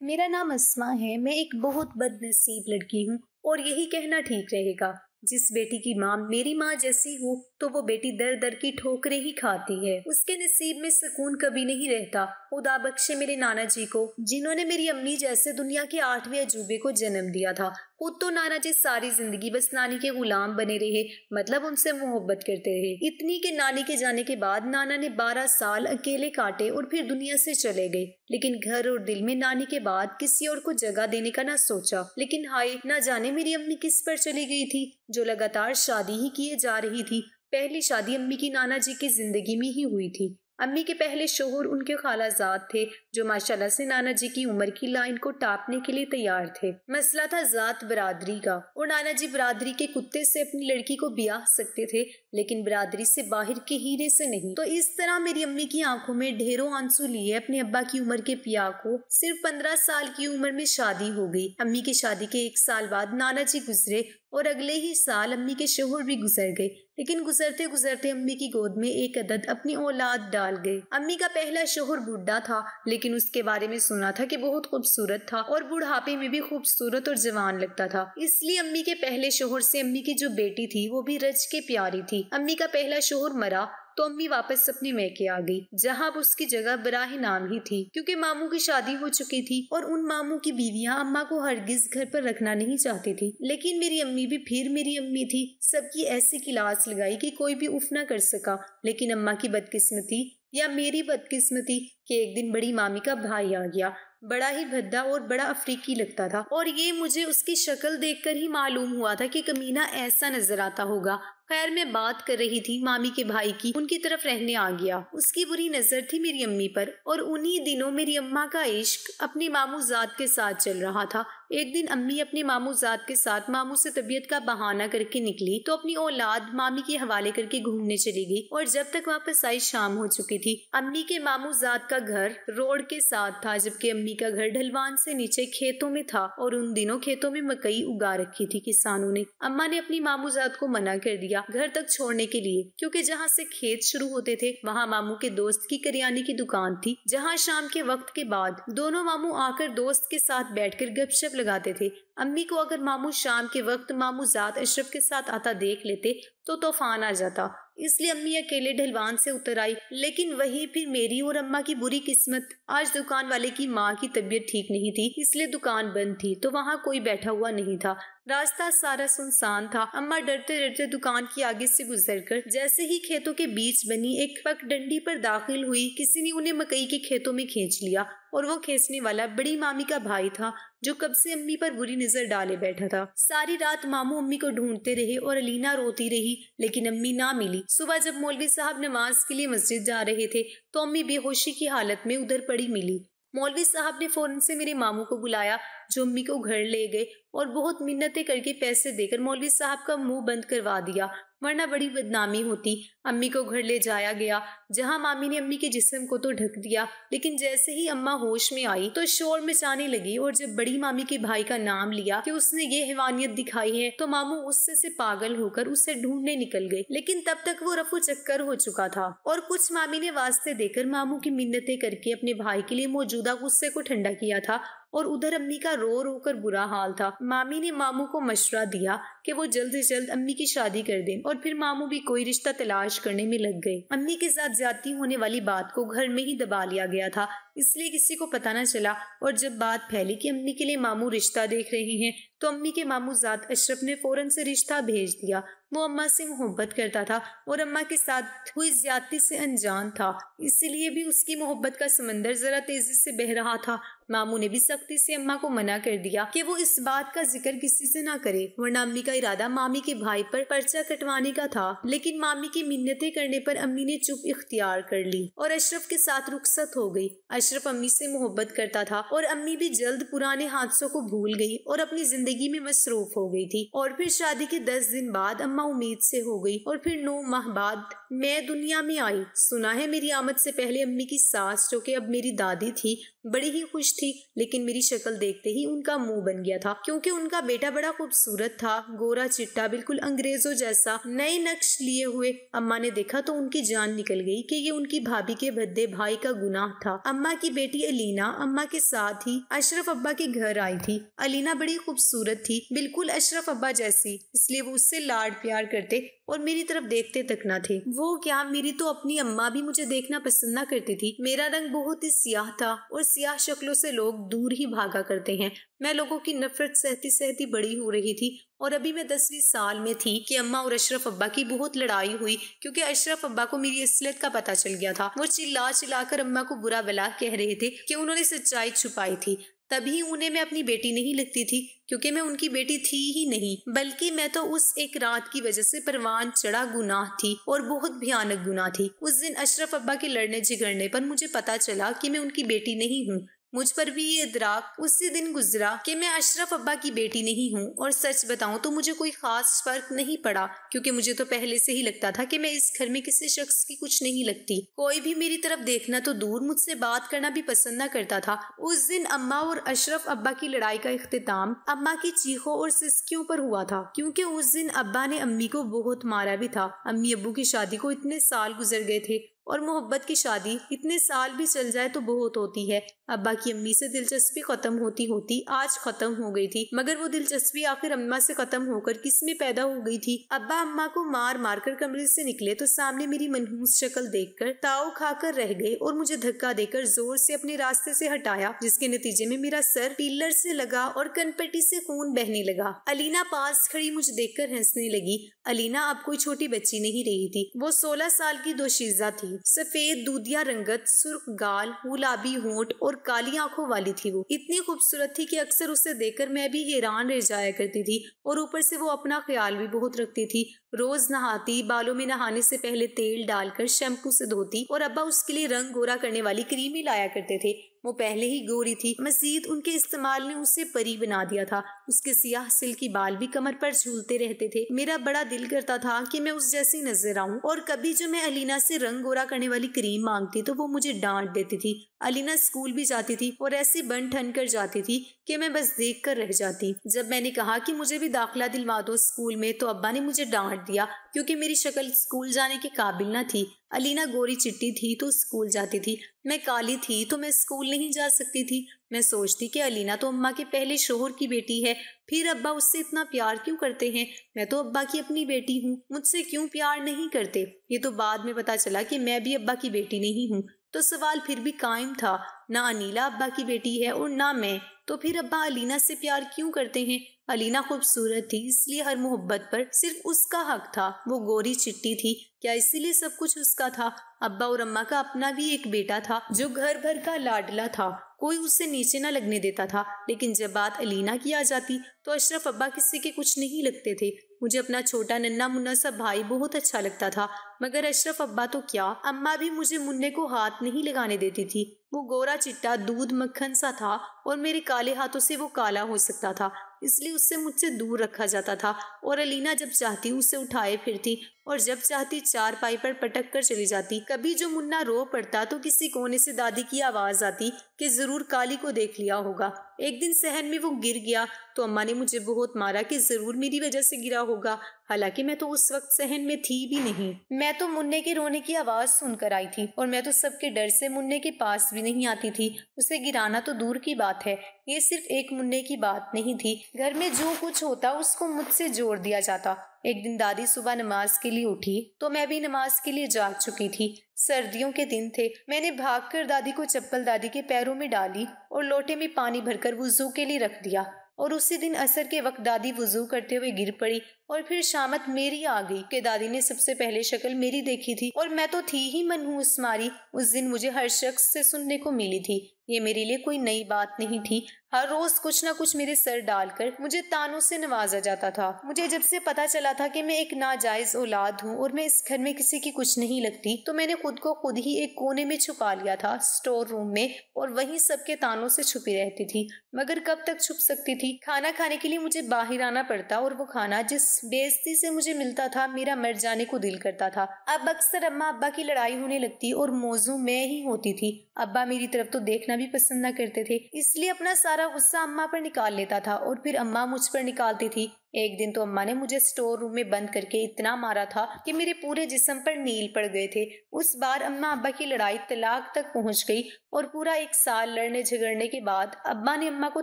मेरा नाम अस्मा है। मैं एक बहुत बदनसीब लड़की हूँ और यही कहना ठीक रहेगा। जिस बेटी की माँ मेरी माँ जैसी हो तो वो बेटी दर दर की ठोकरें ही खाती है। उसके नसीब में सुकून कभी नहीं रहता। खुदा बख्शे मेरे नाना जी को, जिन्होंने मेरी अम्मी जैसे दुनिया के 8वें अजूबे को जन्म दिया था। खुद तो नाना जी सारी जिंदगी बस नानी के गुलाम बने रहे, मतलब उनसे मोहब्बत करते रहे। इतनी के नानी के जाने के बाद नाना ने 12 साल अकेले काटे और फिर दुनिया से चले गए। लेकिन घर और दिल में नानी के बाद किसी और को जगह देने का ना सोचा। लेकिन हाय, ना जाने मेरी अम्मी किस पर चली गई थी, जो लगातार शादी ही किए जा रही थी। पहली शादी अम्मी की नाना जी की जिंदगी में ही हुई थी। अम्मी के पहले शोहर उनके खालाजाद थे, जो माशाल्लाह से नाना जी की उम्र की लाइन को टापने के लिए तैयार थे। मसला था जात बरादरी का, और नाना जी बरादरी के कुत्ते से अपनी लड़की को ब्याह सकते थे, लेकिन बरादरी से बाहर के हीरे से नहीं। तो इस तरह मेरी अम्मी की आंखों में ढेरों आंसू लिए अपने अब्बा की उम्र के पिया को सिर्फ 15 साल की उम्र में शादी हो गई। अम्मी की शादी के 1 साल बाद नाना जी गुजरे और अगले ही साल अम्मी के शोहर भी गुजर गए। लेकिन गुजरते गुजरते अम्मी की गोद में एक अदद अपनी औलाद डाल गए। अम्मी का पहला शोहर बुढ़ा था, लेकिन उसके बारे में सुना था कि बहुत खूबसूरत था और बुढ़ापे में भी खूबसूरत और जवान लगता था। इसलिए अम्मी के पहले शोहर से अम्मी की जो बेटी थी वो भी रज के प्यारी थी। अम्मी का पहला शोहर मरा तो अम्मी वापस अपने मैके आ गई, जहाँ अब उसकी जगह बराह नाम ही थी, क्योंकि मामू की शादी हो चुकी थी और उन मामू की बीवियां अम्मा को हरगिज घर पर रखना नहीं चाहती थी। लेकिन मेरी अम्मी भी फिर मेरी अम्मी थी। सबकी ऐसी किलास लगाई कि कोई भी उफ ना कर सका। लेकिन अम्मा की बदकिस्मती या मेरी बदकिस्मती कि एक दिन बड़ी मामी का भाई आ गया। बड़ा ही भद्दा और बड़ा अफ्रीकी लगता था, और ये मुझे उसकी शक्ल देखकर ही मालूम हुआ था कि कमीना ऐसा नजर आता होगा। खैर, मैं बात कर रही थी मामी के भाई की, उनकी तरफ रहने आ गया। उसकी बुरी नजर थी मेरी अम्मी पर, और उन्हीं दिनों मेरी अम्मा का इश्क अपनी मामू जात के साथ चल रहा था। एक दिन अम्मी अपने मामू जात के साथ मामू से तबीयत का बहाना करके निकली तो अपनी औलाद मामी के हवाले करके घूमने चली गई, और जब तक वापस आई शाम हो चुकी थी। अम्मी के मामू जात का घर रोड के साथ था, जबकि अम्मी का घर ढलवान से नीचे खेतों में था, और उन दिनों खेतों में मकई उगा रखी थी किसानों ने। अम्मा ने अपनी मामू जात को मना कर दिया घर तक छोड़ने के लिए, क्योंकि जहाँ से खेत शुरू होते थे वहाँ मामू के दोस्त की करियाने की दुकान थी, जहाँ शाम के वक्त के बाद दोनों मामू आकर दोस्त के साथ बैठकर गपशप लगाते थे। अम्मी को अगर मामू शाम के वक्त मामू जात अशरफ के साथ आता देख लेते तो तूफान आ जाता, इसलिए अम्मी अकेले ढलवान से उतर आई। लेकिन वही फिर मेरी और अम्मा की बुरी किस्मत, आज दुकान वाले की माँ की तबीयत ठीक नहीं थी, इसलिए दुकान बंद थी, तो वहाँ कोई बैठा हुआ नहीं था। रास्ता सारा सुनसान था। अम्मा डरते डरते दुकान की आगे से गुजरकर जैसे ही खेतों के बीच बनी एक पगडंडी पर दाखिल हुई, किसी ने उन्हें मकई के खेतों में खींच लिया, और वो खींचने वाला बड़ी मामी का भाई था, जो कब से अम्मी पर बुरी नजर डाले बैठा था। सारी रात मामू अम्मी को ढूंढते रहे और अलीना रोती रही, लेकिन अम्मी ना मिली। सुबह जब मौलवी साहब नमाज के लिए मस्जिद जा रहे थे तो अम्मी बेहोशी की हालत में उधर पड़ी मिली। मौलवी साहब ने फौरन से मेरे मामू को बुलाया, जो अम्मी को घर ले गए और बहुत मिन्नतें करके पैसे देकर मौलवी साहब का मुंह बंद करवा दिया, वरना बड़ी बदनामी होती। अम्मी को घर ले जाया गया, जहां मामी ने अम्मी के जिस्म को तो ढक दिया, लेकिन जैसे ही अम्मा होश में आई तो शोर मचाने लगी, और जब बड़ी मामी के भाई का नाम लिया कि उसने ये हैवानियत दिखाई है तो मामू गुस्से से पागल होकर उसे ढूंढने निकल गए। लेकिन तब तक वो रफू चक्कर हो चुका था, और कुछ मामी ने वास्ते देकर मामू की मिन्नतें करके अपने भाई के लिए मौजूदा गुस्से को ठंडा किया था, और उधर अम्मी का रो रो कर बुरा हाल था। मामी ने मामू को मशवरा दिया कि वो जल्द से जल्द अम्मी की शादी कर दें, और फिर मामू भी कोई रिश्ता तलाश करने में लग गए। अम्मी के साथ ज्यादती होने वाली बात को घर में ही दबा लिया गया था, इसलिए किसी को पता न चला। और जब बात फैली कि अम्मी के लिए मामू रिश्ता देख रहे हैं तो अम्मी के मामू जात अशरफ ने फौरन से रिश्ता भेज दिया। वो अम्मा से मोहब्बत करता था और अम्मा के साथ हुई ज्यादती से अनजान था, इसीलिए भी उसकी मोहब्बत का समंदर जरा तेजी से बह रहा था। मामू ने भी सख्ती से अम्मा को मना कर दिया कि वो इस बात का जिक्र किसी से ना करे, वरना अम्मी का इरादा मामी के भाई पर पर्चा कटवाने का था। लेकिन मामी की मिन्नतें करने पर अम्मी ने चुप इख्तियार कर ली और अशरफ के साथ रुखसत हो गई। अशरफ अम्मी से मोहब्बत करता था और अम्मी भी जल्द पुराने हादसों को भूल गई और अपनी जिंदगी में मसरूफ हो गई थी। और फिर शादी के 10 दिन बाद अम्मा उम्मीद से हो गई, और फिर 9 माह बाद मैं दुनिया में आई। सुना है मेरी आमद से पहले अम्मी की सास, जो कि अब मेरी दादी थी, बड़ी ही खुश थी, लेकिन मेरी शक्ल देखते ही उनका मुंह बन गया था, क्योंकि उनका बेटा बड़ा खूबसूरत था, गोरा चिट्टा, बिल्कुल अंग्रेजों जैसा, नए नक्श लिए हुए। अम्मा ने देखा तो उनकी जान निकल गई कि ये उनकी भाभी के भद्दे भाई का गुनाह था। अम्मा की बेटी अलीना अम्मा के साथ ही अशरफ अब्बा के घर आई थी। अलीना बड़ी खूबसूरत थी, बिल्कुल अशरफ अब्बा जैसी, इसलिए वो उससे लाड प्यार करते और मेरी तरफ देखते तक न थे। वो क्या, मेरी तो अपनी अम्मा भी मुझे देखना पसंद न करती थी। मेरा रंग बहुत ही सियाह था और सियाह शक्लों से लोग दूर ही भागा करते हैं। मैं लोगों की नफरत सहती सहती बड़ी हो रही थी और अभी मैं 10वीं साल में थी कि अम्मा और अशरफ अब्बा की बहुत लड़ाई हुई, क्योंकि अशरफ अब्बा को मेरी असलियत का पता चल गया था। वो चिल्ला चिल्लाकर अम्मा को बुरा भला कह रहे थे कि उन्होंने सच्चाई छुपाई थी। तभी उन्हें मैं अपनी बेटी नहीं लगती थी, क्योंकि मैं उनकी बेटी थी ही नहीं, बल्कि मैं तो उस एक रात की वजह से परवान चढ़ा गुनाह थी और बहुत भयानक गुनाह थी। उस दिन अशरफ अब्बा के लड़ने झगड़ने पर मुझे पता चला कि मैं उनकी बेटी नहीं हूँ। मुझ पर भी ये इदराक उसी दिन गुजरा कि मैं अशरफ अब्बा की बेटी नहीं हूँ। और सच बताऊं तो मुझे कोई खास फर्क नहीं पड़ा, क्योंकि मुझे तो पहले से ही लगता था कि मैं इस घर में किसी शख्स की कुछ नहीं लगती। कोई भी मेरी तरफ देखना तो दूर, मुझसे बात करना भी पसंद न करता था। उस दिन अम्मा और अशरफ अब्बा की लड़ाई का इख्तिताम अम्मा की चीखों और सिसकियों पर हुआ था, क्योंकि उस दिन अब्बा ने अम्मी को बहुत मारा भी था। अम्मी अब्बू की शादी को इतने साल गुजर गए थे और मोहब्बत की शादी इतने साल भी चल जाए तो बहुत होती है। अब्बा की अम्मी से दिलचस्पी खत्म होती होती आज खत्म हो गई थी, मगर वो दिलचस्पी आखिर अम्मा से खत्म होकर किस में पैदा हो गई थी। अब्बा अम्मा को मार मार कर कमरे से निकले तो सामने मेरी मनहूस शक्ल देखकर ताव खाकर रह गए और मुझे धक्का देकर जोर से अपने रास्ते से हटाया, जिसके नतीजे में मेरा सर पिलर से लगा और कनपट्टी से खून बहने लगा। अलीना पास खड़ी मुझे देखकर हंसने लगी। अलीना अब कोई छोटी बच्ची नहीं रही थी, वो 16 साल की दोशीजा थी। सफेद दूधिया रंगत, सुर्ख गाल, गुलाबी होंठ और काली आंखों वाली थी। वो इतनी खूबसूरत थी कि अक्सर उसे देखकर मैं भी हैरान रह जाया करती थी, और ऊपर से वो अपना ख्याल भी बहुत रखती थी। रोज नहाती, बालों में नहाने से पहले तेल डालकर शैम्पू से धोती और अब्बा उसके लिए रंग गोरा करने वाली क्रीम ही लाया करते थे। वो पहले ही गोरी थी, मजीद उनके इस्तेमाल ने उसे परी बना दिया था। उसके सियाह सिल्की बाल भी कमर पर झूलते रहते थे। मेरा बड़ा दिल करता था कि मैं उस जैसी नजर आऊं, और कभी जो मैं अलीना से रंग गोरा करने वाली क्रीम मांगती तो वो मुझे डांट देती थी। अलीना स्कूल भी जाती थी और ऐसी बन ठन कर जाती थी कि मैं बस देख कर रह जाती। जब मैंने कहा कि मुझे भी दाखिला दिलवा दो स्कूल में, तो अब्बा ने मुझे डांट दिया, क्योंकि मेरी शक्ल स्कूल जाने के काबिल न थी। अलीना गोरी चिट्टी थी तो स्कूल जाती थी, मैं काली थी तो मैं स्कूल नहीं जा सकती थी। मैं सोचती कि अलीना तो अम्मा के पहले शोहर की बेटी है, फिर अब्बा उससे इतना प्यार क्यों करते हैं? मैं तो अब्बा की अपनी बेटी हूँ, मुझसे क्यों प्यार नहीं करते? ये तो बाद में पता चला कि मैं भी अब्बा की बेटी नहीं हूँ। तो सवाल फिर भी कायम था, ना अनीला अब्बा की बेटी है और ना मैं, तो फिर अब्बा अलीना से प्यार क्यों करते हैं? अलीना खूबसूरत थी, इसलिए हर मोहब्बत पर सिर्फ उसका हक था। वो गोरी चिट्टी थी, क्या इसीलिए सब कुछ उसका था? अब्बा और अम्मा का अपना भी एक बेटा था जो घर भर का लाडला था, कोई उससे नीचे न लगने देता था। लेकिन जब बात अलीना की आ जाती तो अशरफ अब्बा किसी के कुछ नहीं लगते थे। मुझे अपना छोटा नन्ना मुन्ना सा भाई बहुत अच्छा लगता था, मगर अशरफ अब्बा तो क्या, अम्मा भी मुझे मुन्ने को हाथ नहीं लगाने देती थी। वो गोरा चिट्टा दूध मक्खन सा था और मेरे काले हाथों से वो काला हो सकता था, इसलिए उससे मुझसे दूर रखा जाता था। और अलीना जब चाहती उसे उठाए फिरती और जब चाहती चारपाई पर पटक कर चली जाती। कभी जो मुन्ना रो पड़ता तो किसी कोने से दादी की आवाज आती कि जरूर काली को देख लिया होगा। एक दिन सहन में वो गिर गया तो अम्मा ने मुझे बहुत मारा कि जरूर मेरी वजह से गिरा होगा, हालांकि मैं तो उस वक्त सहन में थी भी नहीं। मैं तो मुन्ने के रोने की आवाज सुनकर आई थी और मैं तो सबके डर से मुन्ने के पास भी नहीं आती थी। उसे गिराना तो दूर की बात है, ये सिर्फ एक मुन्ने की बात नहीं थी। घर में जो कुछ होता उसको मुझसे जोड़ दिया जाता। एक दिन दादी सुबह नमाज के लिए उठी तो मैं भी नमाज के लिए जाग चुकी थी। सर्दियों के दिन थे। मैंने भागकर दादी को चप्पल दादी के पैरों में डाली और लोटे में पानी भरकर वुजू के लिए रख दिया। और उसी दिन असर के वक्त दादी वुजू करते हुए गिर पड़ी और फिर शामत मेरी आ गई कि दादी ने सबसे पहले शक्ल मेरी देखी थी और मैं तो थी ही मनहूस मारी। उस दिन मुझे हर शख्स से सुनने को मिली थी। ये मेरे लिए कोई नई बात नहीं थी। हर रोज कुछ ना कुछ मेरे सर डालकर मुझे तानों से नवाजा जाता था। मुझे जब से पता चला था कि मैं एक नाजायज औलाद हूँ और मैं इस घर में किसी की कुछ नहीं लगती, तो मैंने खुद को खुद ही एक कोने में छुपा लिया था, स्टोर रूम में, और वहीं सबके तानों से छुपी रहती थी। मगर कब तक छुप सकती थी? खाना खाने के लिए मुझे बाहर आना पड़ता, और वो खाना जिस बेइज्जती से मुझे मिलता था, मेरा मर जाने को दिल करता था। अब अक्सर अम्मा अब्बा की लड़ाई होने लगती और मौजू मैं ही होती थी। अब्बा मेरी तरफ तो देखना भी पसंद न करते थे, इसलिए अपना सारा गुस्सा अम्मा पर निकाल लेता था और फिर अम्मा मुझ पर निकालती थी। एक दिन तो अम्मा ने मुझे स्टोर रूम में बंद करके इतना मारा था कि मेरे पूरे जिस्म पर नील पड़ गए थे। उस बार अम्मा अब्बा की लड़ाई तलाक तक पहुंच गई और पूरा 1 साल लड़ने झगड़ने के बाद अब्बा ने अम्मा को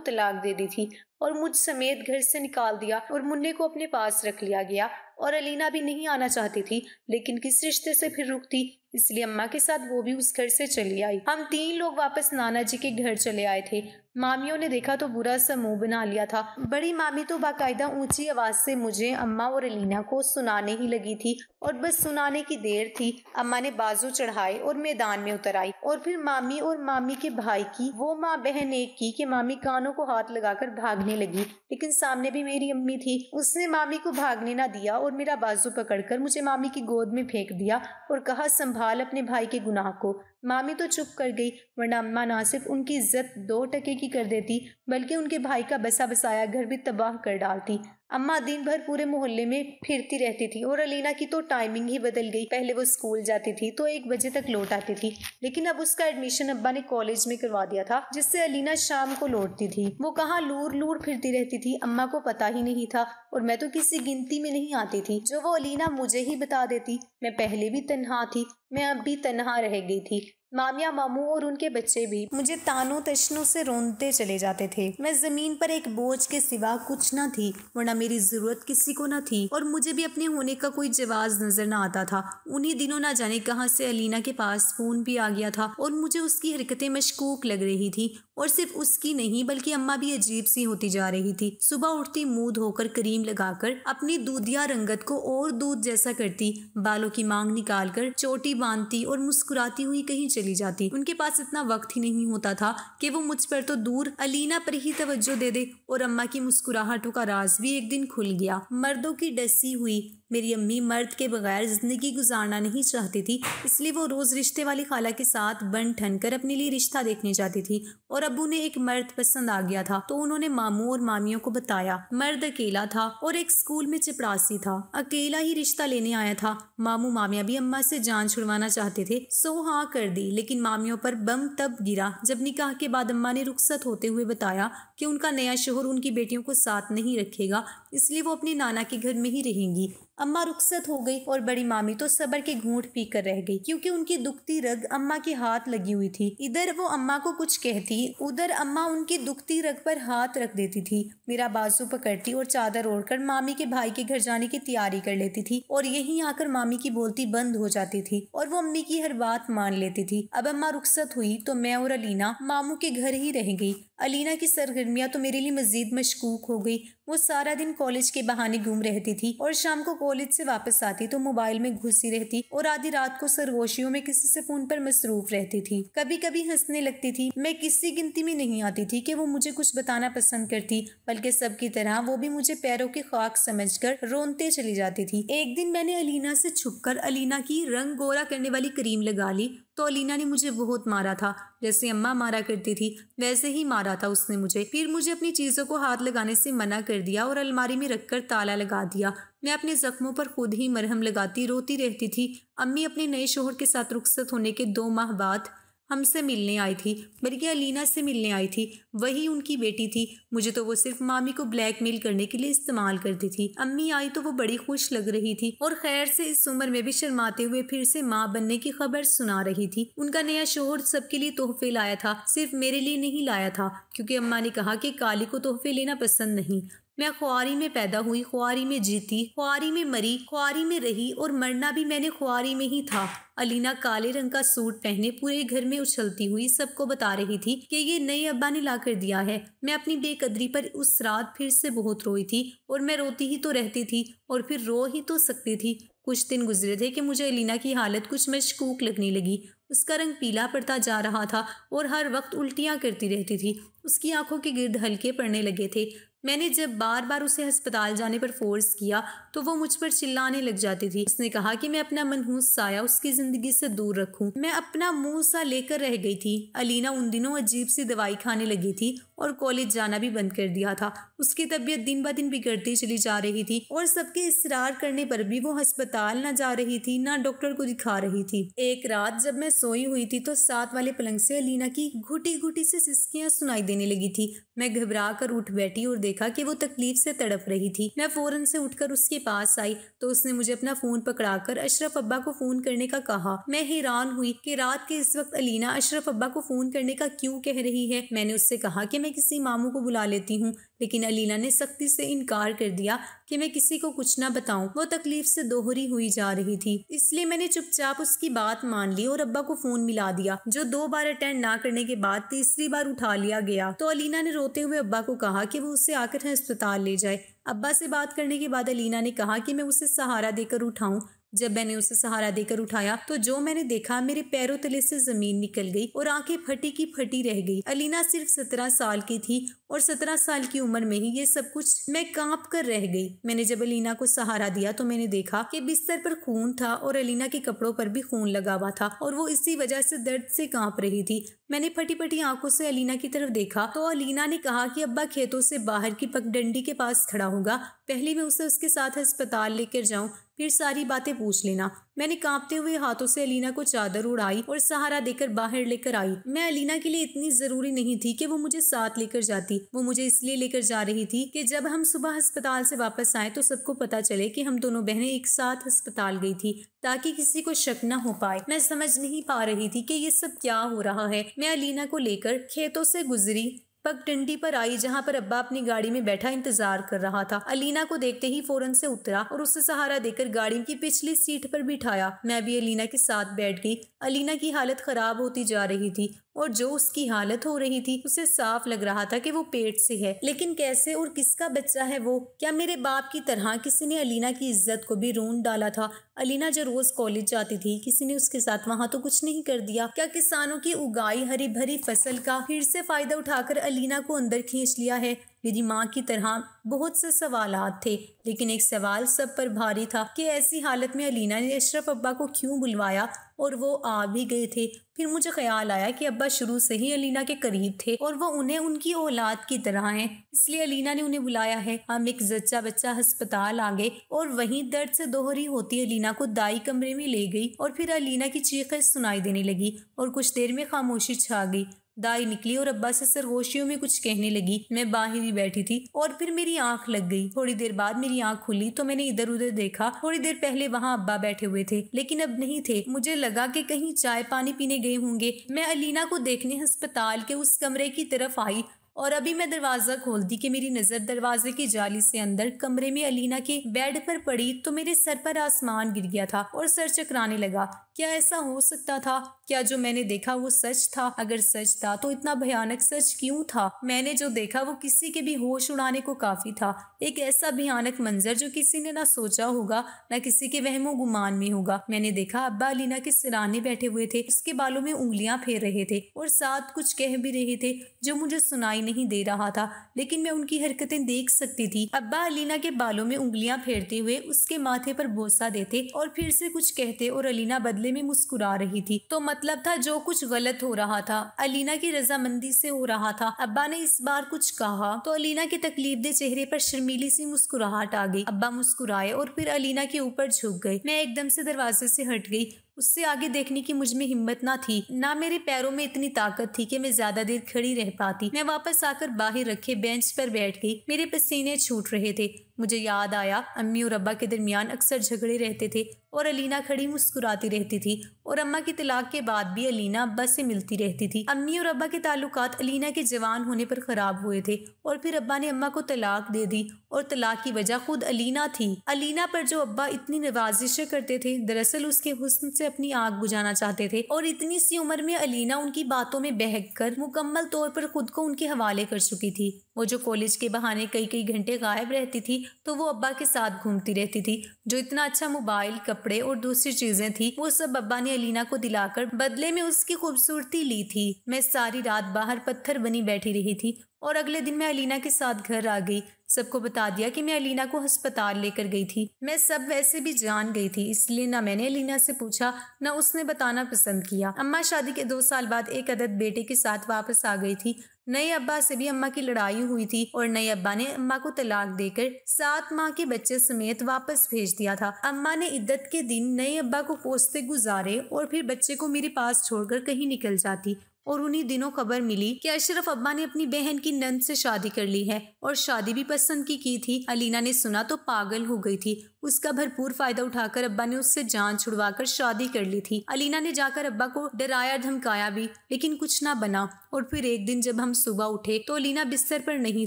तलाक दे दी थी और मुझ समेत घर से निकाल दिया और मुन्ने को अपने पास रख लिया गया। और अलीना भी नहीं आना चाहती थी, लेकिन किस रिश्ते से फिर रुकती, इसलिए अम्मा के साथ वो भी उस घर से चली आई। हम 3 लोग वापस नाना जी के घर चले आए थे। मामियों ने देखा तो बुरा सा मुंह बना लिया था। बड़ी मामी तो बाकायदा ऊंची आवाज से मुझे, अम्मा और अलीना को सुनाने ही लगी थी, और बस सुनाने की देर थी, अम्मा ने बाजू चढ़ाए और मैदान में उतर आई। और फिर मामी और मामी के भाई की वो माँ बहन एक की कि मामी कानों को हाथ लगाकर भागने लगी, लेकिन सामने भी मेरी अम्मी थी। उसने मामी को भागने ना दिया और मेरा बाजू पकड़कर मुझे मामी की गोद में फेंक दिया और कहा, संभाल अपने भाई के गुनाह को। मामी तो चुप कर गई, वरना अम्मा ना सिर्फ उनकी इज्जत 2 टके की कर देती, बल्कि उनके भाई का बसा बसाया घर भी तबाह कर डालती। अम्मा दिन भर पूरे मोहल्ले में फिरती रहती थी और अलीना की तो टाइमिंग ही बदल गई। पहले वो स्कूल जाती थी तो 1 बजे तक लौट आती थी, लेकिन अब उसका एडमिशन अब्बा ने कॉलेज में करवा दिया था, जिससे अलीना शाम को लौटती थी। वो कहाँ लूर लूर फिरती रहती थी, अम्मा को पता ही नहीं था, और मैं तो किसी गिनती में नहीं आती थी, जो वो अलीना मुझे ही बता देती। मैं पहले भी तन्हा थी, मैं अब भी तन्हा रह गई थी। मामिया मामू और उनके बच्चे भी मुझे तानों तशनों से रोनते चले जाते थे। मैं जमीन पर एक बोझ के सिवा कुछ न थी, वरना मेरी जरूरत किसी को न थी, और मुझे भी अपने होने का कोई जवाब नजर न आता था। उन्हीं दिनों ना जाने कहां से अलीना के पास फोन भी आ गया था और मुझे उसकी हरकतें मशकूक लग रही थी, और सिर्फ उसकी नहीं बल्कि अम्मा भी अजीब सी होती जा रही थी। सुबह उठती मुंह धोकर क्रीम लगाकर अपनी दूधिया रंगत को और दूध जैसा करती, बालों की मांग निकालकर चोटी बांधती और मुस्कुराती हुई कहीं चली जाती। उनके पास इतना वक्त ही नहीं होता था कि वो मुझ पर तो दूर अलीना पर ही तवज्जो दे दे। और अम्मा की मुस्कुराहटों का राज भी एक दिन खुल गया। मर्दों की डसी हुई मेरी अम्मी मर्द के बगैर जिंदगी गुजारना नहीं चाहती थी, इसलिए वो रोज रिश्ते वाली खाला के साथ बन ठन कर अपने लिए रिश्ता देखने जाती थी। और अब्बू ने एक मर्द पसंद आ गया था, तो उन्होंने मामू और मामियों को बताया। मर्द अकेला था और एक स्कूल में चपरासी था, अकेला ही रिश्ता लेने आया था। मामू मामिया भी अम्मा से जान छुड़वाना चाहते थे, सो हाँ कर दी, लेकिन मामियों पर बम तब गिरा जब निकाह के बाद अम्मा ने रुखसत होते हुए बताया कि उनका नया शोहर उनकी बेटियों को साथ नहीं रखेगा, इसलिए वो अपने नाना के घर में ही रहेंगी। अम्मा रुखसत हो गई और बड़ी मामी तो सब्र के घूंट पी कर रह गई, क्योंकि उनकी दुखती रग अम्मा के हाथ लगी हुई थी। इधर वो अम्मा को कुछ कहती, उधर अम्मा उनकी दुखती रग पर हाथ रख देती थी, मेरा बाजू पकड़ती और चादर ओढ़कर मामी के भाई के घर जाने की तैयारी कर लेती थी। और यहीं आकर मामी की बोलती बंद हो जाती थी और वो अम्मी की हर बात मान लेती थी। अब अम्मा रुखसत हुई तो मैं और अलीना मामू के घर ही रह गई। अलीना की सरगर्मियां तो मेरे लिए मजीद मशकूक हो गई। वो सारा दिन कॉलेज के बहाने घूम रहती थी और शाम को कॉलेज से वापस आती तो मोबाइल में घुसी रहती और आधी रात को सरगोशियों में किसी से फोन पर मसरूफ रहती थी। कभी कभी हंसने लगती थी। मैं किसी गिनती में नहीं आती थी कि वो मुझे कुछ बताना पसंद करती, बल्कि सबकी तरह वो भी मुझे पैरों की खाक समझकर रोनते चली जाती थी। एक दिन मैंने अलीना से छुपकर अलीना की रंग गोरा करने वाली क्रीम लगा ली तो अलीना ने मुझे बहुत मारा था। जैसे अम्मा मारा करती थी वैसे ही मारा था उसने मुझे। फिर मुझे अपनी चीजों को हाथ लगाने से मना कर दिया और अलमारी में रखकर ताला लगा दिया। मैं अपने जख्मों पर खुद ही मरहम लगाती रोती रहती थी। अम्मी अपने नए शोहर के साथ रुखसत होने के 2 माह बाद हमसे मिलने आई थी, बल्कि अलीना से मिलने आई थी। वही उनकी बेटी थी। मुझे तो वो सिर्फ मामी को ब्लैकमेल करने के लिए इस्तेमाल करती थी। अम्मी आई तो वो बड़ी खुश लग रही थी और खैर से इस उम्र में भी शर्माते हुए फिर से माँ बनने की खबर सुना रही थी। उनका नया शोहर सबके लिए तोहफे लाया था, सिर्फ मेरे लिए नहीं लाया था, क्योंकि अम्मा ने कहा कि काली को तोहफे लेना पसंद नहीं। मैं ख्वारी में पैदा हुई, ख्वारी में जीती, ख्वारी में मरी, ख्वारी में रही और मरना भी मैंने ख्वारी में ही था। अलीना काले रंग का सूट पहने पूरे घर में उछलती हुई सबको बता रही थी कि ये नए अब्बा ने ला कर दिया है। मैं अपनी बेकदरी पर उस रात फिर से बहुत रोई थी और मैं रोती ही तो रहती थी और फिर रो ही तो सकती थी। कुछ दिन गुजरे थे कि मुझे अलीना की हालत कुछ मशकूक लगने लगी। उसका रंग पीला पड़ता जा रहा था और हर वक्त उल्टियाँ करती रहती थी। उसकी आंखों के गिर्द हल्के पड़ने लगे थे। मैंने जब बार बार उसे अस्पताल जाने पर फोर्स किया तो वो मुझ पर चिल्लाने लग जाती थी। उसने कहा कि मैं अपना मनहूस साया उसकी जिंदगी से दूर रखूं। मैं अपना मुंह सा लेकर रह गई थी। अलीना उन दिनों अजीब सी दवाई खाने लगी थी और कॉलेज जाना भी बंद कर दिया था। उसकी तबीयत दिन ब दिन बिगड़ती चली जा रही थी और सबके इसरार करने पर भी वो अस्पताल न जा रही थी, न डॉक्टर को दिखा रही थी। एक रात जब मैं सोई हुई थी तो साथ वाले पलंग से अलीना की घुटी घुटी से सिसकियां सुनाई देने लगी थी। मैं घबरा कर उठ बैठी और देखा कि वो तकलीफ से तड़प रही थी। मैं फौरन से उठकर उसके पास आई तो उसने मुझे अपना फोन पकड़ाकर अशरफ अब्बा को फोन करने का कहा। मैं हैरान हुई कि रात के इस वक्त अलीना अशरफ अब्बा को फोन करने का क्यों कह रही है। मैंने उससे कहा कि मैं किसी मामू को बुला लेती हूँ, लेकिन अलीना ने सख्ती से इनकार कर दिया कि मैं किसी को कुछ ना बताऊं। वो तकलीफ से दोहरी हुई जा रही थी, इसलिए मैंने चुपचाप उसकी बात मान ली और अब्बा को फोन मिला दिया, जो 2 बार अटेंड ना करने के बाद तीसरी बार उठा लिया गया। तो अलीना ने रोते हुए अब्बा को कहा कि वो उसे आकर अस्पताल ले जाए। अब्बा से बात करने के बाद अलीना ने कहा कि मैं उसे सहारा देकर उठाऊं। जब मैंने उसे सहारा देकर उठाया तो जो मैंने देखा, मेरे पैरों तले से जमीन निकल गई और आंखें फटी की फटी रह गई। अलीना सिर्फ 17 साल की थी और 17 साल की उम्र में ही ये सब कुछ। मैं कांप कर रह गई। मैंने जब अलीना को सहारा दिया तो मैंने देखा कि बिस्तर पर खून था और अलीना के कपड़ों पर भी खून लगा हुआ था और वो इसी वजह से दर्द से कांप रही थी। मैंने फटी फटी आंखों से अलीना की तरफ देखा तो अलीना ने कहा कि अब्बा खेतों से बाहर की पगडंडी के पास खड़ा होगा, पहले मैं उसे उसके साथ अस्पताल लेकर जाऊं, फिर सारी बातें पूछ लेना। मैंने कांपते हुए हाथों से अलीना को चादर उड़ाई और सहारा देकर बाहर लेकर आई। मैं अलीना के लिए इतनी जरूरी नहीं थी कि वो मुझे साथ लेकर जाती। वो मुझे इसलिए लेकर जा रही थी कि जब हम सुबह अस्पताल से वापस आए तो सबको पता चले कि हम दोनों बहनें एक साथ अस्पताल गई थी, ताकि किसी को शक न हो पाए। मैं समझ नहीं पा रही थी कि ये सब क्या हो रहा है। मैं अलीना को लेकर खेतों से गुजरी, पगडंडी पर आई जहां पर अब्बा अपनी गाड़ी में बैठा इंतजार कर रहा था। अलीना को देखते ही फौरन से उतरा और उसे सहारा देकर गाड़ी की पिछली सीट पर बिठाया। मैं भी अलीना के साथ बैठ गई। अलीना की हालत खराब होती जा रही थी और जो उसकी हालत हो रही थी उसे साफ लग रहा था कि वो पेट से है, लेकिन कैसे और किसका बच्चा है वो? क्या मेरे बाप की तरह किसी ने अलीना की इज्जत को भी रूंध डाला था? अलीना जो रोज कॉलेज जाती थी, किसी ने उसके साथ वहां तो कुछ नहीं कर दिया? क्या किसानों की उगाई हरी भरी फसल का फिर से फायदा उठाकर अलीना को अंदर खींच लिया है? मेरी माँ की तरह बहुत से सवालात थे, लेकिन एक सवाल सब पर भारी था कि ऐसी हालत में अलीना ने अशरफ अब्बा को क्यों बुलवाया, और वो आ भी गए थे। फिर मुझे ख्याल आया कि अब्बा शुरू से ही अलीना के करीब थे और वो उन्हें उनकी औलाद की तरह हैं, इसलिए अलीना ने उन्हें बुलाया है। हम एक जच्चा बच्चा अस्पताल आ गए और वहीं दर्द से दोहरी होती अलीना को दाई कमरे में ले गई और फिर अलीना की चीखें सुनाई देने लगी और कुछ देर में खामोशी छा गई। दाई निकली और अब्बा से सरगोशियों में कुछ कहने लगी। मैं बाहर ही बैठी थी और फिर मेरी आंख लग गई। थोड़ी देर बाद मेरी आंख खुली तो मैंने इधर उधर देखा। थोड़ी देर पहले वहां अब्बा बैठे हुए थे, लेकिन अब नहीं थे। मुझे लगा कि कहीं चाय पानी पीने गए होंगे। मैं अलीना को देखने अस्पताल के उस कमरे की तरफ आई और अभी मैं दरवाजा खोलती कि मेरी नजर दरवाजे की जाली से अंदर कमरे में अलीना के बेड पर पड़ी तो मेरे सर पर आसमान गिर गया था और सर चकराने लगा। क्या ऐसा हो सकता था? क्या जो मैंने देखा वो सच था? अगर सच था तो इतना भयानक सच क्यों था? मैंने जो देखा वो किसी के भी होश उड़ाने को काफी था। एक ऐसा भयानक मंजर जो किसी ने ना सोचा होगा, ना किसी के वहमो गुमान में होगा। मैंने देखा अब्बा अलीना के सिराने बैठे हुए थे, उसके बालों में उंगलियां फेर रहे थे और साथ कुछ कह भी रहे थे जो मुझे सुनाई नहीं दे रहा था, लेकिन मैं उनकी हरकतें देख सकती थी। अब्बा अलीना के बालों में उंगलियां फेरते हुए उसके माथे पर बोसा देते और फिर से कुछ कहते और अलीना बदले में मुस्कुरा रही थी। तो मतलब था जो कुछ गलत हो रहा था अलीना की रजामंदी से हो रहा था। अब्बा ने इस बार कुछ कहा तो अलीना के तकलीफदे चेहरे पर शर्मीली सी मुस्कुराहट आ गई। अब्बा मुस्कुराए और फिर अलीना के ऊपर झुक गए। मैं एकदम से दरवाजे से हट गई। उससे आगे देखने की मुझ में हिम्मत ना थी, ना मेरे पैरों में इतनी ताकत थी कि मैं ज्यादा देर खड़ी रह पाती। मैं वापस आकर बाहर रखे बेंच पर बैठ गई। मेरे पसीने छूट रहे थे। मुझे याद आया अम्मी और अब्बा के दरमियान अक्सर झगड़े रहते थे और अलीना खड़ी मुस्कुराती रहती थी और अम्मा की तलाक के बाद भी अलीना अब्बा से मिलती रहती थी। अम्मी और अब्बा के ताल्लुकात अलीना के जवान होने पर खराब हुए थे और फिर अब्बा ने अम्मा को तलाक दे दी और तलाक की वजह खुद अलीना थी। अलीना पर जो अब्बा इतनी नवाजिशें करते थे, दरअसल उसके हुस्न से अपनी आग बुझाना चाहते थे और इतनी सी उम्र में अलीना उनकी बातों में बहक कर मुकम्मल तौर पर खुद को उनके हवाले कर चुकी थी। वो जो कॉलेज के बहाने कई कई घंटे गायब रहती थी तो वो अब्बा के साथ घूमती रहती थी। जो इतना अच्छा मोबाइल, कपड़े और दूसरी चीजें थी वो सब अब्बा ने अलीना को दिलाकर बदले में उसकी खूबसूरती ली थी। मैं सारी रात बाहर पत्थर बनी बैठी रही थी और अगले दिन मैं अलीना के साथ घर आ गई। सबको बता दिया कि मैं अलीना को अस्पताल लेकर गई थी। मैं सब वैसे भी जान गई थी, इसलिए ना मैंने अलीना से पूछा ना उसने बताना पसंद किया। अम्मा शादी के 2 साल बाद एक अदद बेटे के साथ वापस आ गई थी। नए अब्बा से भी अम्मा की लड़ाई हुई थी और नए अब्बा ने अम्मा को तलाक देकर 7 माह के बच्चे समेत वापस भेज दिया था। अम्मा ने इद्दत के दिन नए अब्बा को कोसते गुजारे और फिर बच्चे को मेरे पास छोड़कर कहीं निकल जाती। और उन्हीं दिनों खबर मिली कि अशरफ अब्बा ने अपनी बहन की नंद से शादी कर ली है और शादी भी पसंद की थी। अलीना ने सुना तो पागल हो गई थी। उसका भरपूर फायदा उठाकर अब्बा ने उससे जान छुड़वाकर शादी कर ली थी। अलीना ने जाकर अब्बा को डराया धमकाया भी, लेकिन कुछ ना बना। और फिर एक दिन जब हम सुबह उठे तो अलीना बिस्तर पर नहीं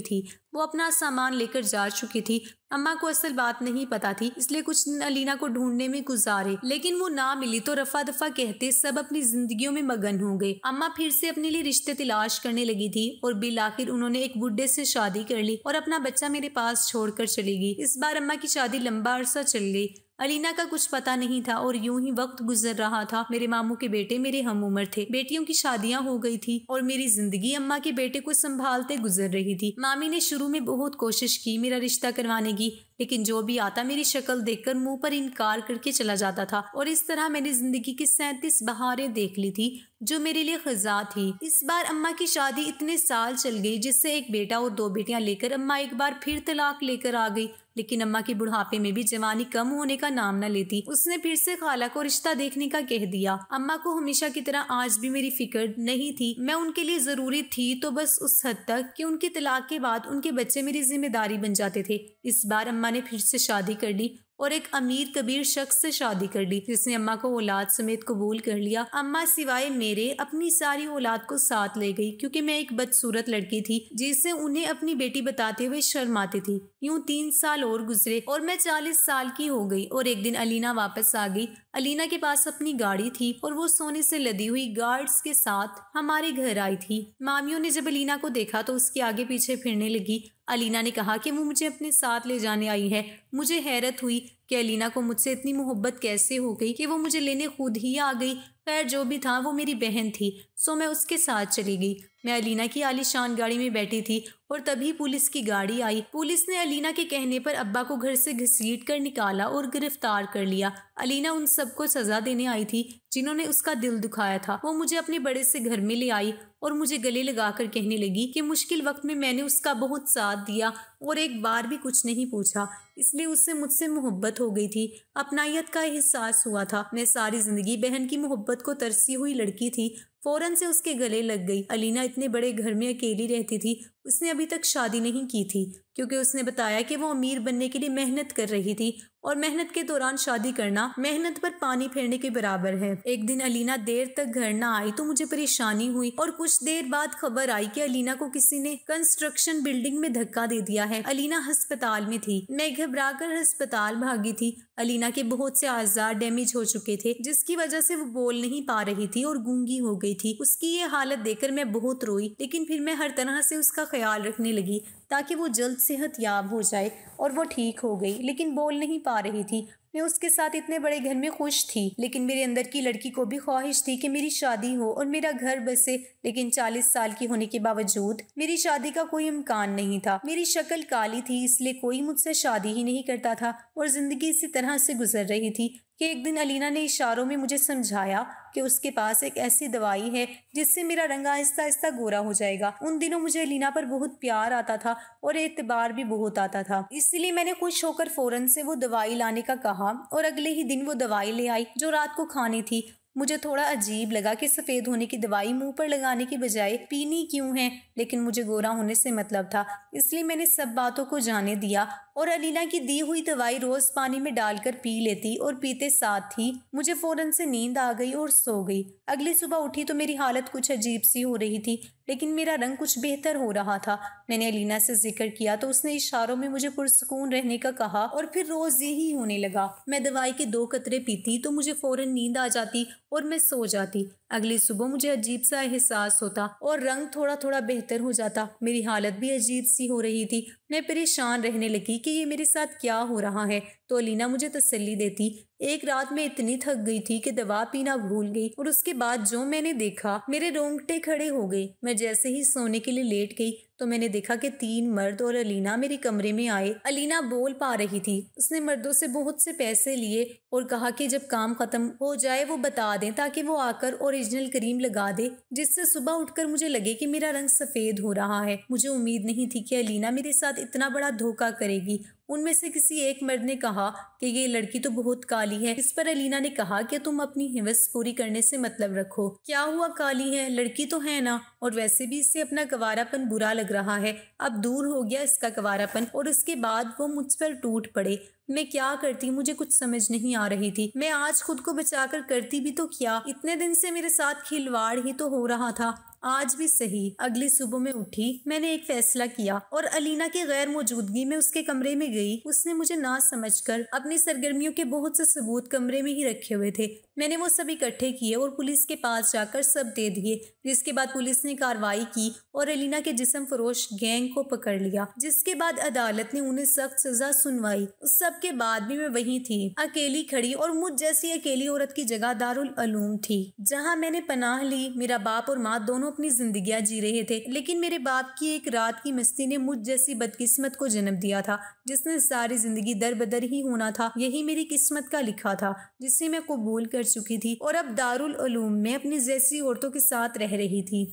थी, वो अपना सामान लेकर जा चुकी थी। अम्मा को असल बात नहीं पता थी, इसलिए कुछ दिन अलीना को ढूंढने में गुजारे, लेकिन वो ना मिली तो रफा दफा कहते सब अपनी जिंदगियों में मगन हो गए। अम्मा फिर से अपने लिए रिश्ते तलाश करने लगी थी और बिल आखिर उन्होंने एक बुड्ढे से शादी कर ली और अपना बच्चा मेरे पास छोड़कर चली गई। इस बार अम्मा की शादी लंबा अरसा चल गई। अलीना का कुछ पता नहीं था और यूं ही वक्त गुजर रहा था। मेरे मामू के बेटे मेरे हम उम्र थे, बेटियों की शादियां हो गई थी और मेरी जिंदगी अम्मा के बेटे को संभालते गुजर रही थी। मामी ने शुरू में बहुत कोशिश की मेरा रिश्ता करवाने की, लेकिन जो भी आता मेरी शक्ल देखकर मुंह पर इनकार करके चला जाता था और इस तरह मैंने जिंदगी की 37 बहारें देख ली थी जो मेरे लिए खजा थी। इस बार अम्मा की शादी इतने साल चल गई जिससे एक बेटा और 2 बेटियां लेकर अम्मा एक बार फिर तलाक लेकर आ गई। लेकिन अम्मा की बुढ़ापे में भी जवानी कम होने का नाम न लेती। उसने फिर से खाला को रिश्ता देखने का कह दिया। अम्मा को हमेशा की तरह आज भी मेरी फिक्र नहीं थी। मैं उनके लिए जरूरी थी तो बस उस हद तक कि उनके तलाक के बाद उनके बच्चे मेरी जिम्मेदारी बन जाते थे। इस बार अम्मा ने फिर से शादी कर ली और एक अमीर कबीर शख्स से शादी कर ली जिसने अम्मा को औलाद समेत कबूल कर लिया। अम्मा सिवाय मेरे अपनी सारी औलाद को साथ ले गई क्योंकि मैं एक बदसूरत लड़की थी जिसे उन्हें अपनी बेटी बताते हुए शर्म आती थी। यूं 3 साल और गुजरे और मैं 40 साल की हो गई और एक दिन अलीना वापस आ गई। अलीना के पास अपनी गाड़ी थी और वो सोने से लदी हुई गार्ड्स के साथ हमारे घर आई थी। मामियों ने जब अलीना को देखा तो उसके आगे पीछे फिरने लगी। अलीना ने कहा कि वो मुझे अपने साथ ले जाने आई है। मुझे हैरत हुई कि अलीना को मुझसे इतनी मोहब्बत कैसे हो गई कि वो मुझे लेने खुद ही आ गई। खैर जो भी था वो मेरी बहन थी, सो मैं उसके साथ चली गई। मैं अलीना की आलीशान गाड़ी में बैठी थी और तभी पुलिस की गाड़ी आई। पुलिस ने अलीना के कहने पर अब्बा को घर से घसीट कर निकाला और गिरफ्तार कर लिया। अलीना उन सबको सजा देने आई थी जिन्होंने उसका दिल दुखाया था। वो मुझे अपने बड़े से घर में ले आई और मुझे गले लगाकर कहने लगी कि मुश्किल वक्त में मैंने उसका बहुत साथ दिया और एक बार भी कुछ नहीं पूछा, इसलिए उससे मुझसे मोहब्बत हो गई थी। अपनायत का एहसास हुआ था। मैं सारी जिंदगी बहन की मोहब्बत को तरसी हुई लड़की थी, फौरन से उसके गले लग गई। अलीना इतने बड़े घर में अकेली रहती थी। उसने अभी तक शादी नहीं की थी क्योंकि उसने बताया कि वो अमीर बनने के लिए मेहनत कर रही थी और मेहनत के दौरान शादी करना मेहनत पर पानी फेरने के बराबर है। एक दिन अलीना देर तक घर ना आई तो मुझे परेशानी हुई और कुछ देर बाद खबर आई कि अलीना को किसी ने कंस्ट्रक्शन बिल्डिंग में धक्का दे दिया है। अलीना अस्पताल में थी। मैं घबरा कर अस्पताल भागी थी। अलीना के बहुत से आज़ार डैमेज हो चुके थे जिसकी वजह से वो बोल नहीं पा रही थी और गूंगी हो गई थी। उसकी ये हालत देखकर मैं बहुत रोई, लेकिन फिर मैं हर तरह से उसका ख्याल रखने लगी ताकि वो जल्द सेहतयाब हो जाए और वो ठीक हो गई, लेकिन बोल नहीं पा रही थी। मैं उसके साथ इतने बड़े घर में खुश थी, लेकिन मेरे अंदर की लड़की को भी ख्वाहिश थी कि मेरी शादी हो और मेरा घर बसे। लेकिन 40 साल की होने के बावजूद मेरी शादी का कोई इम्कान नहीं था। मेरी शक्ल काली थी, इसलिए कोई मुझसे शादी ही नहीं करता था और जिंदगी इसी तरह से गुजर रही थी कि एक दिन अलीना ने इशारों में मुझे समझाया कि उसके पास एक ऐसी दवाई है जिससे मेरा रंग आहिस्ता आहिस्ता गोरा हो जाएगा। उन दिनों मुझे अलीना पर बहुत प्यार आता था और एतबार भी बहुत आता था, इसलिए मैंने खुश होकर फौरन से वो दवाई लाने का कहा और अगले ही दिन वो दवाई ले आई जो रात को खानी थी। मुझे थोड़ा अजीब लगा कि सफ़ेद होने की दवाई मुंह पर लगाने की बजाय पीनी क्यों है, लेकिन मुझे गोरा होने से मतलब था, इसलिए मैंने सब बातों को जाने दिया और अलीना की दी हुई दवाई रोज पानी में डालकर पी लेती और पीते साथ ही मुझे फौरन से नींद आ गई और सो गई। अगली सुबह उठी तो मेरी हालत कुछ अजीब सी हो रही थी, लेकिन मेरा रंग कुछ बेहतर हो रहा था। मैंने अलीना से जिक्र किया तो उसने इशारों में मुझे पुरसुकून रहने का कहा और फिर रोज यही होने लगा। मैं दवाई के 2 कतरे पीती तो मुझे फौरन नींद आ जाती और मैं सो जाती। अगली सुबह मुझे अजीब सा एहसास होता और रंग थोड़ा थोड़ा बेहतर हो जाता। मेरी हालत भी अजीब सी हो रही थी। मैं परेशान रहने लगी कि ये मेरे साथ क्या हो रहा है। तो अलीना मुझे तसल्ली देती। एक रात में इतनी थक गई थी कि दवा पीना भूल गई और उसके बाद जो मैंने देखा, मेरे रोंगटे खड़े हो गए। मैं जैसे ही सोने के लिए लेट गई तो मैंने देखा कि 3 मर्द और अलीना मेरे कमरे में आए। अलीना बोल पा रही थी। उसने मर्दों से बहुत से पैसे लिए और कहा कि जब काम खत्म हो जाए वो बता दें ताकि वो आकर ओरिजिनल क्रीम लगा दे, जिससे सुबह उठकर मुझे लगे कि मेरा रंग सफेद हो रहा है। मुझे उम्मीद नहीं थी कि अलीना मेरे साथ इतना बड़ा धोखा करेगी। उनमें से किसी एक मर्द ने कहा कि ये लड़की तो बहुत काली है। इस पर अलीना ने कहा कि तुम अपनी हिवस पूरी करने से मतलब रखो। क्या हुआ, काली है, लड़की तो है ना, और वैसे भी इससे अपना गवारापन बुरा लग रहा है। अब दूर हो गया इसका गवारापन और उसके बाद वो मुझ पर टूट पड़े। मैं क्या करती, मुझे कुछ समझ नहीं आ रही थी। मैं आज खुद को बचाकर करती भी तो क्या, इतने दिन से मेरे साथ खिलवाड़ ही तो हो रहा था। आज भी सही। अगली सुबह में उठी, मैंने एक फैसला किया और अलीना की गैर मौजूदगी में उसके कमरे में गई। उसने मुझे ना समझकर अपनी सरगर्मियों के बहुत से सबूत कमरे में ही रखे हुए थे। मैंने वो सब इकट्ठे किए और पुलिस के पास जाकर सब दे दिए, जिसके बाद पुलिस ने कार्रवाई की और अलीना के जिस्म फरोश गैंग को पकड़ लिया, जिसके बाद अदालत ने उन्हें सख्त सजा सुनवाई। उस सब के बाद भी मैं वहीं थी, अकेली खड़ी, और मुझ जैसी अकेली औरत की जगह दारुल उलूम थी, जहाँ मैंने पनाह ली। मेरा बाप और माँ दोनों अपनी जिंदगियां जी रहे थे, लेकिन मेरे बाप की एक रात की मस्ती ने मुझ जैसी बदकिस्मत को जन्म दिया था, जिसने सारी जिंदगी दर बदर ही होना था। यही मेरी किस्मत का लिखा था, जिसे मैं कबूल कर चुकी थी और अब दारुल उलूम में अपनी जैसी औरतों के साथ रह रही थी।